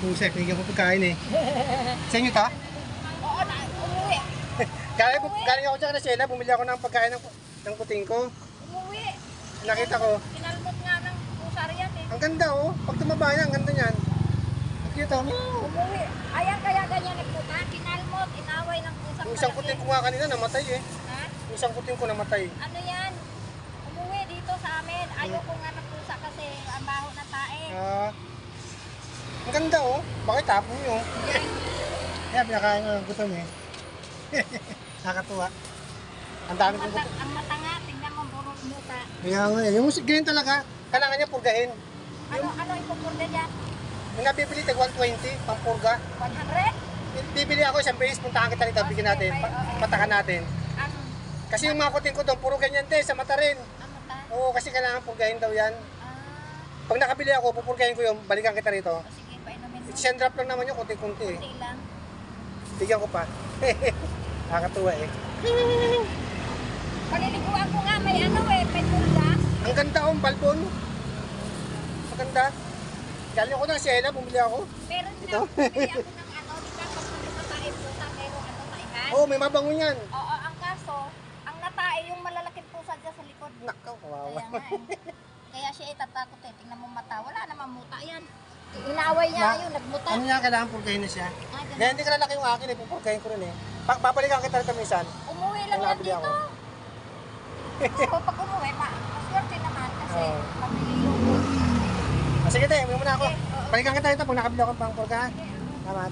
Pusek, bigyan ko pagkain eh. Sa inyo to? Oo, umuwi. Galing ako dyan na Sheila, bumili ako ng pagkain ng kuting ko. Umuwi. Nakita ko. Kinalmot nga ng pusa riyan eh. Ang ganda oh. Pag tumaba yan, ang ganda niyan. Ang cute oh. Umuwi. Ayan kaya ganyan nagputa. Kinalmot, inaway ng pusang Yung isang kuting ko nga kanina, namatay eh. Ha? Yung isang kuting ko namatay. Ano yan? Umuwi dito sa amin. Ayoko nga ng pusa kasi ang baho ng tae. Ang ganda oh. Bakit tapon nyo? Kaya pinakain ko ng gutom eh. Nakakatuwa. Ang dami kong gutom. Ang mata nga, tingnan mo puro muta. Kaya nga eh. Yung ganyan talaga, kailangan niya purgahin. Ano ipupurga niya? Yung nabibili, tag 120, pang purga. 100? Bibili ako isang beses, puntahan kita rito, bigyan natin, patakan natin. Ang Kasi yung mga kuting ko doon, puro ganyan din, sa mata rin. mata? Oo, kasi kailangan purgahin daw yan. Ah, Pag nakabili ako, pupurgahin ko yung balikan kita rito. sige, painumin mo. It's drop lang naman yung kunti-kunti eh. Kunti lang. Bigyan ko pa. Nakakatuwa eh. Paliliguan ko nga, may ano eh, petulga. Ang ganda oh, balbon. Maganda. Galing ako ng Siena, bumili ako. Meron Ito? na, bumili ako ng ano, di ba, pag natae pusa, meron ano, maihan. Oo, may mabango yan. Oo, ang kaso, ang natae yung malalaking pusa dyan sa likod. Nakaw, kawawa. Kaya nga eh. Kaya siya itatakot eh, tingnan mo mata, wala namang muta yan. Inaway niya Na- yun, nagmuta. Ano nga, kailangan purgahin na siya. Ah, ganun. Kaya hindi ka lalaki yung akin eh, pupurgahin ko rin eh. Babalikan kita rito minsan. Umuwi lang Ang yan nabili dito. ako. Oo, pag umuwi, maswerte naman kasi Oo. pamili yung Sige tayo, uwi muna ako. Okay, oo. Balikan kita rito pag nakabili ako ng pang purgahan. okay, Salamat.